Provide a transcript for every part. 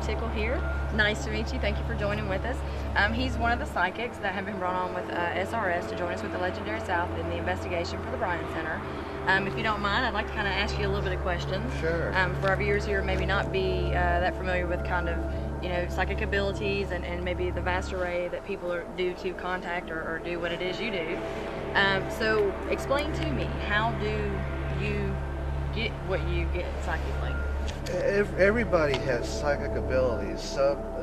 Steve Tickle here. Nice to meet you. Thank you for joining with us. He's one of the psychics that have been brought on with SRS to join us with the Legendary South in the investigation for the Bryan Center. If you don't mind, I'd like to kind of ask you a little bit of questions. Sure. For our viewers here, maybe not be that familiar with kind of, psychic abilities and maybe the vast array that people do to contact or do what it is you do. So explain to me, how do you get what you get psychically? Everybody has psychic abilities.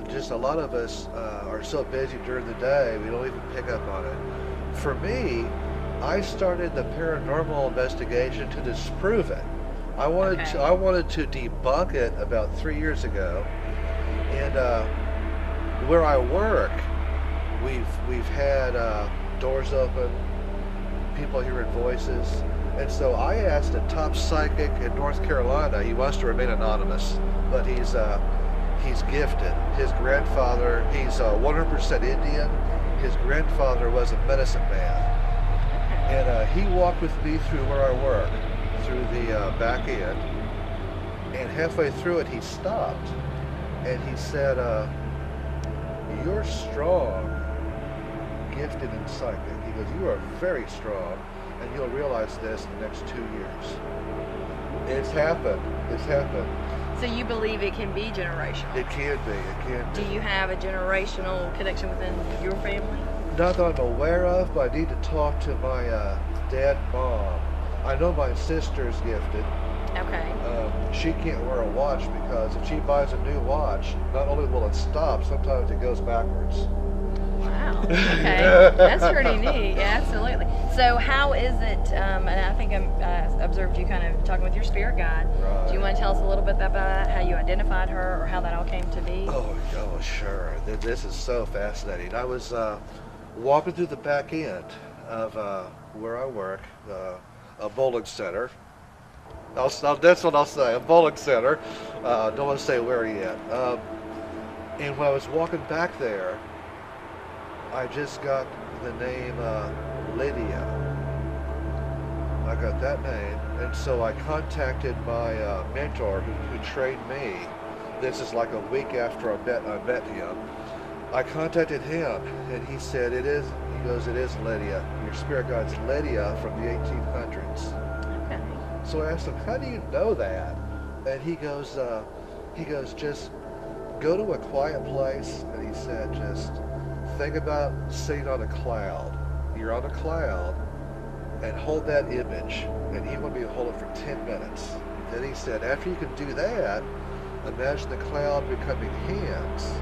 Just a lot of us are so busy during the day we don't even pick up on it. For me, I started the paranormal investigation to disprove it. I wanted to debunk it about 3 years ago, and where I work, we've had doors open, people hearing voices. And so I asked a top psychic in North Carolina. He wants to remain anonymous, but he's gifted. His grandfather, he's 100% Indian. His grandfather was a medicine man. And he walked with me through where I work, through the back end. And halfway through it, he stopped. And he said, "You're strong, gifted and psychic." He goes, "You are very strong. And you'll realize this in the next 2 years." It's happened. It's happened. So you believe it can be generational? It can be. It can be. Do you have a generational connection within your family? Not that I'm aware of, but I need to talk to my dad and mom. I know my sister's gifted. Okay. She can't wear a watch because if she buys a new watch, not only will it stop, sometimes it goes backwards. Wow. Okay. That's pretty neat. Yeah, absolutely. So how is it, and I think I observed you kind of talking with your spirit guide. Right. Do you want to tell us a little bit about how you identified her or how that all came to be? Oh, sure. This is so fascinating. I was walking through the back end of where I work, a bowling center. That's what I'll say, a bowling center. Don't want to say where yet. And when I was walking back there, I just got the name Lydia. I got that name, and so I contacted my mentor who trained me. This is like a week after I met him. I contacted him, and he said, "It is." He goes, "It is Lydia. Your spirit guide's Lydia from the 1800s." Okay. So I asked him, "How do you know that?" And he goes, "Just go to a quiet place," and he said, "Just think about sitting on a cloud. You're on a cloud, and hold that image." And he wanted me to hold it for 10 minutes. Then he said, after you can do that, imagine the cloud becoming hands,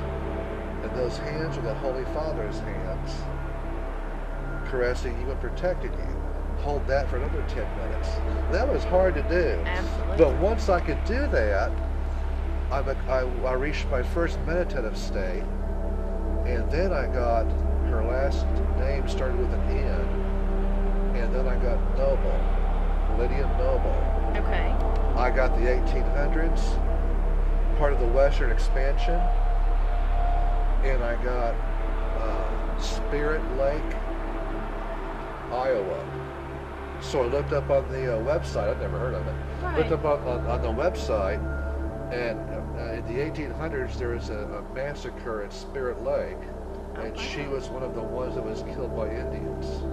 and those hands are the Holy Father's hands, caressing you and protecting you. Hold that for another 10 minutes. That was hard to do. Absolutely. But once I could do that, I reached my first meditative state. And then I got her last name started with an N, and then I got Noble, Lydia Noble. Okay. I got the 1800s, part of the Western expansion, and I got Spirit Lake, Iowa. So I looked up on the website. I'd never heard of it. Right. Looked up on the website, and in the 1800s there was a massacre at Spirit Lake, and she was one of the ones that was killed by Indians.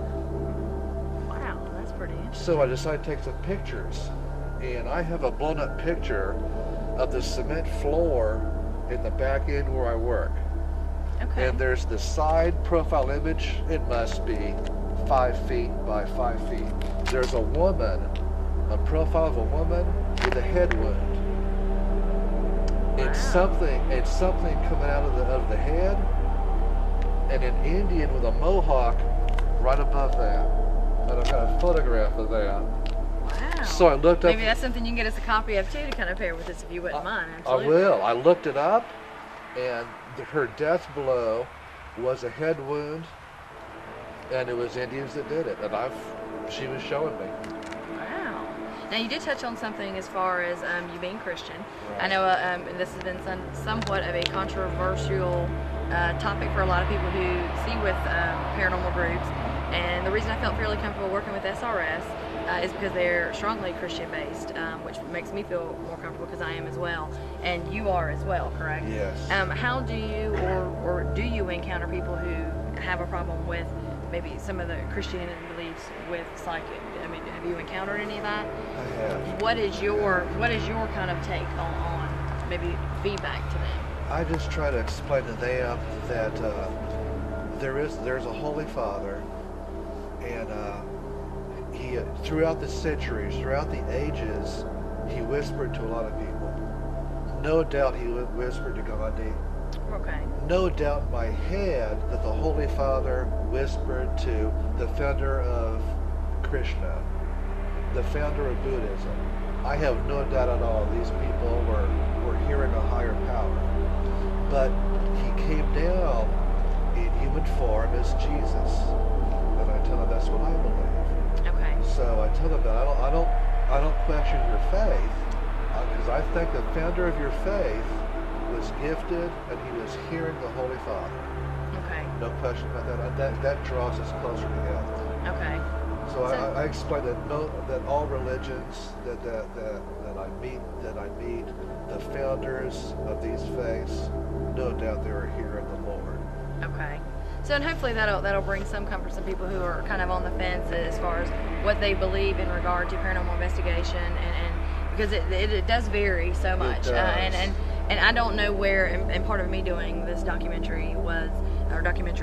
Wow, that's pretty interesting. So I decided to take some pictures, and I have a blown up picture of the cement floor in the back end where I work. Okay. And there's the side profile image. It must be 5 feet by 5 feet. There's a woman, a profile of a woman with a head wound. And something coming out of the head, and an Indian with a mohawk right above that. And I've got a photograph of that. Wow. So I looked up. Maybe that's something you can get us a copy of too to kind of pair with this if you wouldn't mind. Absolutely. I will. I looked it up, and her death blow was a head wound, and it was Indians that did it. And she was showing me. Wow. Now you did touch on something as far as you being Christian. Right. I know this has been somewhat of a controversial topic for a lot of people who see with paranormal groups. And the reason I felt fairly comfortable working with SRS is because they're strongly Christian based, which makes me feel more comfortable because I am as well, and you are as well, correct? Yes. How do you or do you encounter people who have a problem with maybe some of the Christianity beliefs with psychic? I mean, have you encountered any of that? I have. What is your kind of take on maybe feedback to them? I just try to explain to them that there's a Holy Father, and he throughout the centuries, throughout the ages, he whispered to a lot of people. No doubt he whispered to Gandhi. Okay. No doubt in my head that the Holy Father whispered to the founder of Krishna, the founder of Buddhism. I have no doubt at all these people were hearing a higher power. But he came down in human form as Jesus. And I tell them that's what I believe. Okay. So I tell them that I don't question your faith, because I think the founder of your faith was gifted and he was hearing the Holy Father. Okay. No question about that. That draws us closer together. Okay. So I explain that all religions that I meet, the founders of these faiths, no doubt they are here in the Lord. Okay. So and hopefully that'll bring some comfort to some people who are kind of on the fence as far as what they believe in regard to paranormal investigation, and because it does vary so much. It does. And I don't know where, and part of me doing this documentary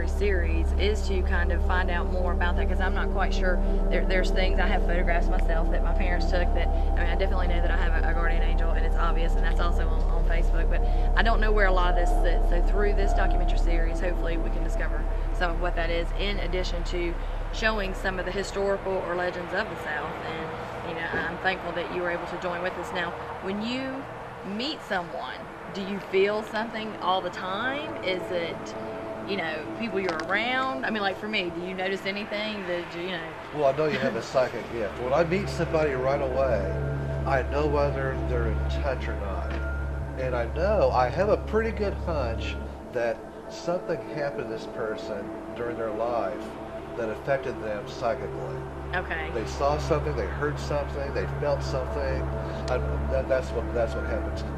series is to kind of find out more about that, because I'm not quite sure. There's things, I have photographs myself that my parents took that, I mean, I definitely know that I have a guardian angel, and it's obvious, and that's also on Facebook, but I don't know where a lot of this sits. So through this documentary series, hopefully we can discover some of what that is, in addition to showing some of the historical or legends of the South. And, you know, I'm thankful that you were able to join with us. Now, when you meet someone, do you feel something all the time? Is it, you know, people you're around? I mean, like for me, do you notice anything that, you know? Well, I know you have a psychic gift. When I meet somebody right away, I know whether they're in touch or not. And I have a pretty good hunch that something happened to this person during their life that affected them psychically. Okay. They saw something, they heard something, they felt something. That's what happens to me.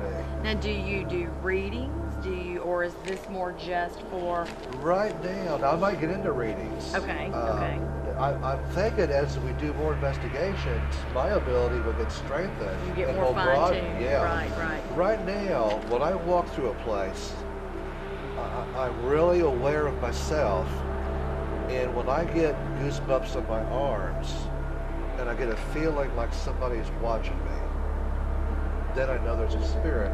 Now, do you do readings? Or is this more just for? Right now, I might get into readings. Okay. Okay. I'm thinking as we do more investigations, my ability will get strengthened. You get and more will broaden. fine-tuned. Yeah. Right. Right now, when I walk through a place, I'm really aware of myself, and when I get goosebumps on my arms, and I get a feeling like somebody's watching me, then I know there's a spirit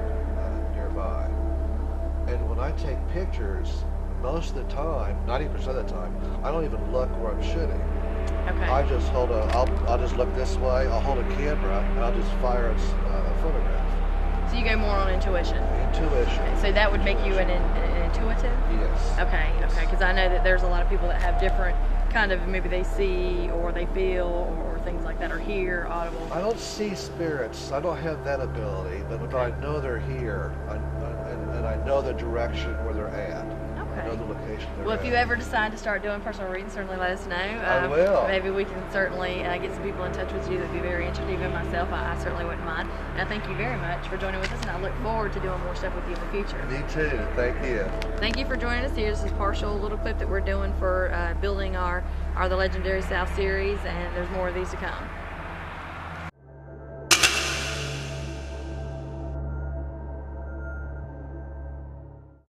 nearby. And when I take pictures, most of the time, 90% of the time, I don't even look where I'm shooting. Okay. I just I'll just look this way, I'll hold a camera, and I'll just fire a photograph. So you go more on intuition? Intuition. So that would make you an intuitive? Yes. Okay, because I know that there's a lot of people that have different kind of, maybe they see or they feel or things like that, or hear audible. I don't see spirits. I don't have that ability, but I know they're here, and I know the direction where they're at. Okay. I know the location they're Well, at. if you ever decide to start doing personal readings, certainly let us know. I will. Maybe we can certainly get some people in touch with you that would be very interested. Even myself, I certainly wouldn't mind. And I thank you very much for joining with us, and I look forward to doing more stuff with you in the future. Me too. Thank you. Thank you for joining us. Here's this partial little clip that we're doing for building our The Legendary South series, and there's more of these to come.